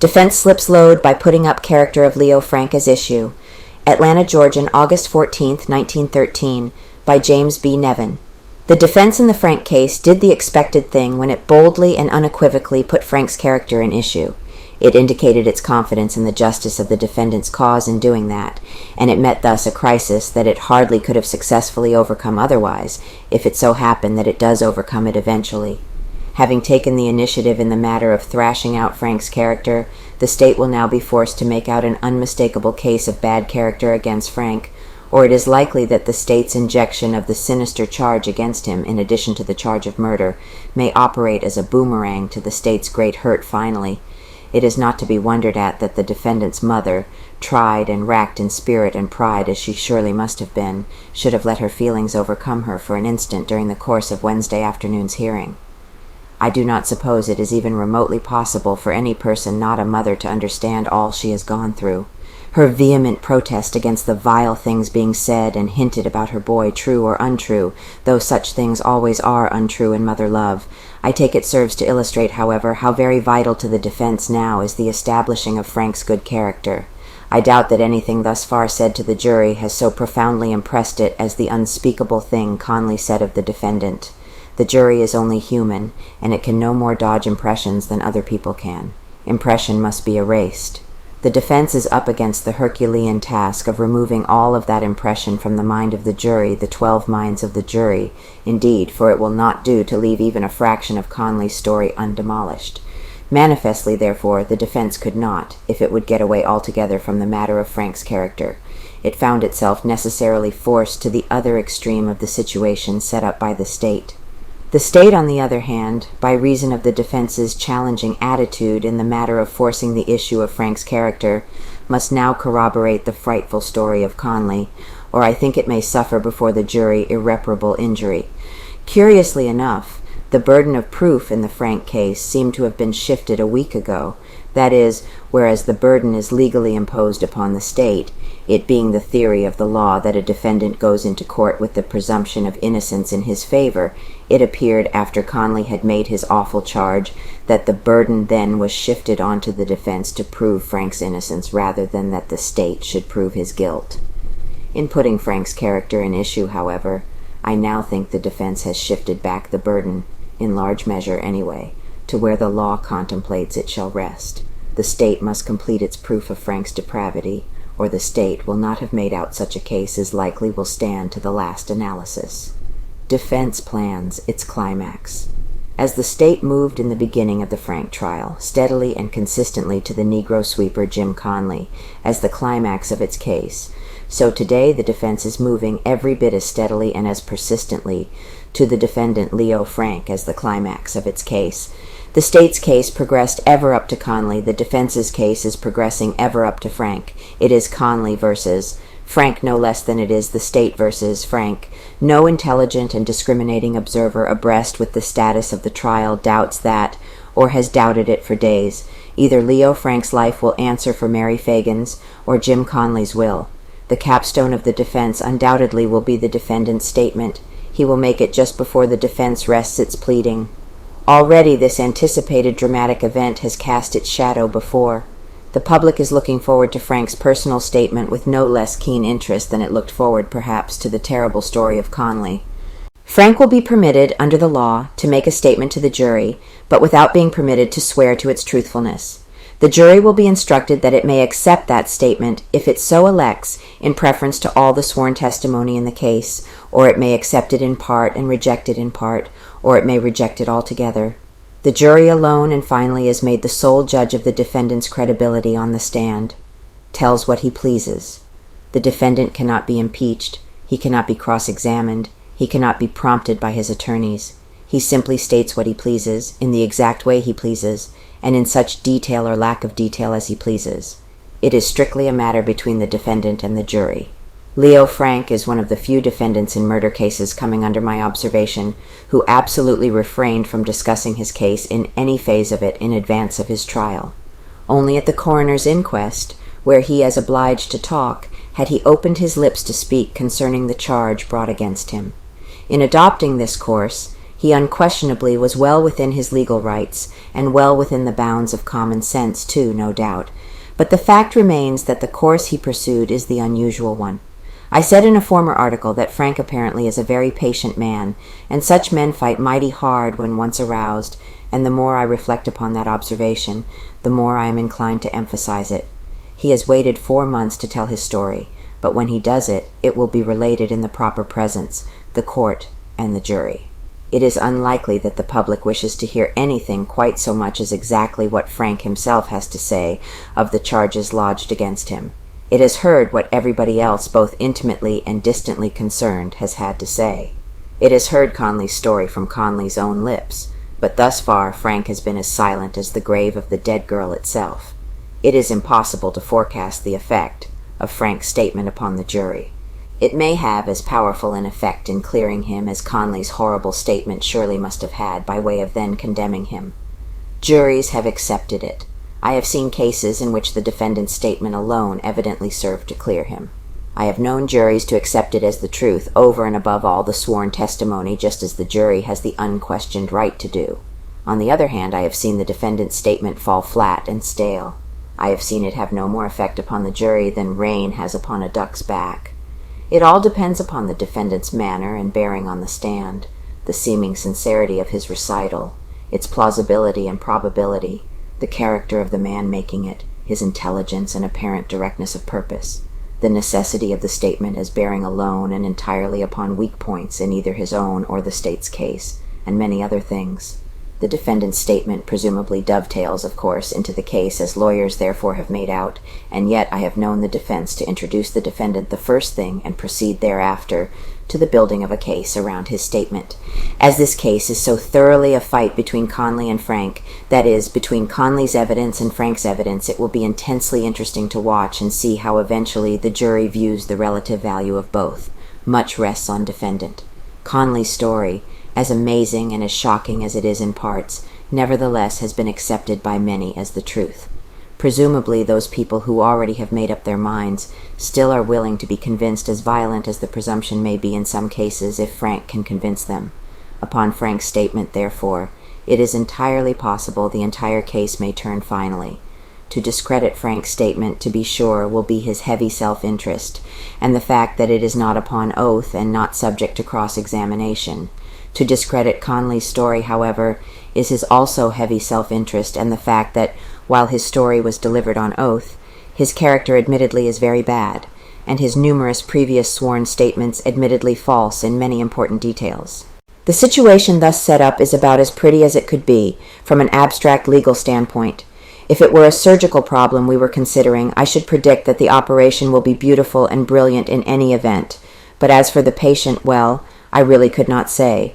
Defense slips load by putting up character of Leo Frank as issue. Atlanta, Georgian, August 14, 1913, by James B. NEVIN. The defense in the Frank case did the expected thing when it boldly and unequivocally put Frank's character in issue. It indicated its confidence in the justice of the defendant's cause in doing that, and it met thus a crisis that it hardly could have successfully overcome otherwise, if it so happened that it does overcome it eventually. Having taken the initiative in the matter of thrashing out Frank's character, the state will now be forced to make out an unmistakable case of bad character against Frank, or it is likely that the state's injection of the sinister charge against him, in addition to the charge of murder, may operate as a boomerang to the state's great hurt finally. It is not to be wondered at that the defendant's mother, tried and racked in spirit and pride as she surely must have been, should have let her feelings overcome her for an instant during the course of Wednesday afternoon's hearing. I do not suppose it is even remotely possible for any person not a mother to understand all she has gone through. Her vehement protest against the vile things being said and hinted about her boy, true or untrue, though such things always are untrue in mother love, I take it serves to illustrate, however, how very vital to the defense now is the establishing of Frank's good character. I doubt that anything thus far said to the jury has so profoundly impressed it as the unspeakable thing Conley said of the defendant. The jury is only human, and it can no more dodge impressions than other people can. Impression must be erased. The defense is up against the Herculean task of removing all of that impression from the mind of the jury, the 12 minds of the jury, indeed, for it will not do to leave even a fraction of Conley's story undemolished. Manifestly, therefore, the defense could not, if it would get away altogether from the matter of Frank's character. It found itself necessarily forced to the other extreme of the situation set up by the state. The state, on the other hand, by reason of the defense's challenging attitude in the matter of forcing the issue of Frank's character, must now corroborate the frightful story of Conley, or I think it may suffer before the jury irreparable injury. Curiously enough, the burden of proof in the Frank case seemed to have been shifted a week ago. That is, whereas the burden is legally imposed upon the state, it being the theory of the law that a defendant goes into court with the presumption of innocence in his favor, it appeared after Conley had made his awful charge that the burden then was shifted onto the defense to prove Frank's innocence rather than that the state should prove his guilt. In putting Frank's character in issue, however, I now think the defense has shifted back the burden, in large measure anyway, to where the law contemplates it shall rest. The state must complete its proof of Frank's depravity, or the state will not have made out such a case as likely will stand to the last analysis. Defense plans its climax. As the state moved in the beginning of the Frank trial, steadily and consistently to the Negro sweeper Jim Conley, as the climax of its case, so today the defense is moving every bit as steadily and as persistently to the defendant Leo Frank as the climax of its case. The state's case progressed ever up to Conley. The defense's case is progressing ever up to Frank. It is Conley versus Frank no less than it is the state versus Frank. No intelligent and discriminating observer abreast with the status of the trial doubts that, or has doubted it for days. Either Leo Frank's life will answer for Mary Fagan's, or Jim Conley's will. The capstone of the defense undoubtedly will be the defendant's statement. He will make it just before the defense rests its pleading. Already this anticipated dramatic event has cast its shadow before. The public is looking forward to Frank's personal statement with no less keen interest than it looked forward, perhaps, to the terrible story of Conley. Frank will be permitted, under the law, to make a statement to the jury, but without being permitted to swear to its truthfulness. The jury will be instructed that it may accept that statement, if it so elects, in preference to all the sworn testimony in the case, or it may accept it in part and reject it in part, or it may reject it altogether. The jury alone and finally is made the sole judge of the defendant's credibility on the stand, tells what he pleases. The defendant cannot be impeached, he cannot be cross-examined, he cannot be prompted by his attorneys. He simply states what he pleases, in the exact way he pleases, and in such detail or lack of detail as he pleases. It is strictly a matter between the defendant and the jury. Leo Frank is one of the few defendants in murder cases coming under my observation who absolutely refrained from discussing his case in any phase of it in advance of his trial. Only at the coroner's inquest, where he is obliged to talk, had he opened his lips to speak concerning the charge brought against him. In adopting this course, He unquestionably was well within his legal rights, and well within the bounds of common sense, too, no doubt. But the fact remains that the course he pursued is the unusual one. I said in a former article that Frank apparently is a very patient man, and such men fight mighty hard when once aroused, and the more I reflect upon that observation, the more I am inclined to emphasize it. He has waited 4 months to tell his story, but when he does it, it will be related in the proper presence, the court and the jury. It is unlikely that the public wishes to hear anything quite so much as exactly what Frank himself has to say of the charges lodged against him. It has heard what everybody else, both intimately and distantly concerned, has had to say. It has heard Conley's story from Conley's own lips, but thus far Frank has been as silent as the grave of the dead girl itself. It is impossible to forecast the effect of Frank's statement upon the jury. It may have as powerful an effect in clearing him as Conley's horrible statement surely must have had by way of then condemning him. Juries have accepted it. I have seen cases in which the defendant's statement alone evidently served to clear him. I have known juries to accept it as the truth over and above all the sworn testimony, just as the jury has the unquestioned right to do. On the other hand, I have seen the defendant's statement fall flat and stale. I have seen it have no more effect upon the jury than rain has upon a duck's back. It all depends upon the defendant's manner and bearing on the stand, the seeming sincerity of his recital, its plausibility and probability, the character of the man making it, his intelligence and apparent directness of purpose, the necessity of the statement as bearing alone and entirely upon weak points in either his own or the state's case, and many other things. The defendant's statement presumably dovetails, of course, into the case, as lawyers therefore have made out, and yet I have known the defense to introduce the defendant the first thing and proceed thereafter to the building of a case around his statement. As this case is so thoroughly a fight between Conley and Frank, that is, between Conley's evidence and Frank's evidence, it will be intensely interesting to watch and see how eventually the jury views the relative value of both. Much rests on defendant. Conley's story, as amazing and as shocking as it is in parts, nevertheless has been accepted by many as the truth. Presumably those people who already have made up their minds still are willing to be convinced, as violent as the presumption may be in some cases, if Frank can convince them. Upon Frank's statement, therefore, it is entirely possible the entire case may turn finally. To discredit Frank's statement, to be sure, will be his heavy self-interest, and the fact that it is not upon oath and not subject to cross-examination. To discredit Conley's story, however, is his also heavy self-interest, and the fact that, while his story was delivered on oath, his character admittedly is very bad, and his numerous previous sworn statements admittedly false in many important details. The situation thus set up is about as pretty as it could be, from an abstract legal standpoint. If it were a surgical problem we were considering, I should predict that the operation will be beautiful and brilliant in any event. But as for the patient, well, I really could not say.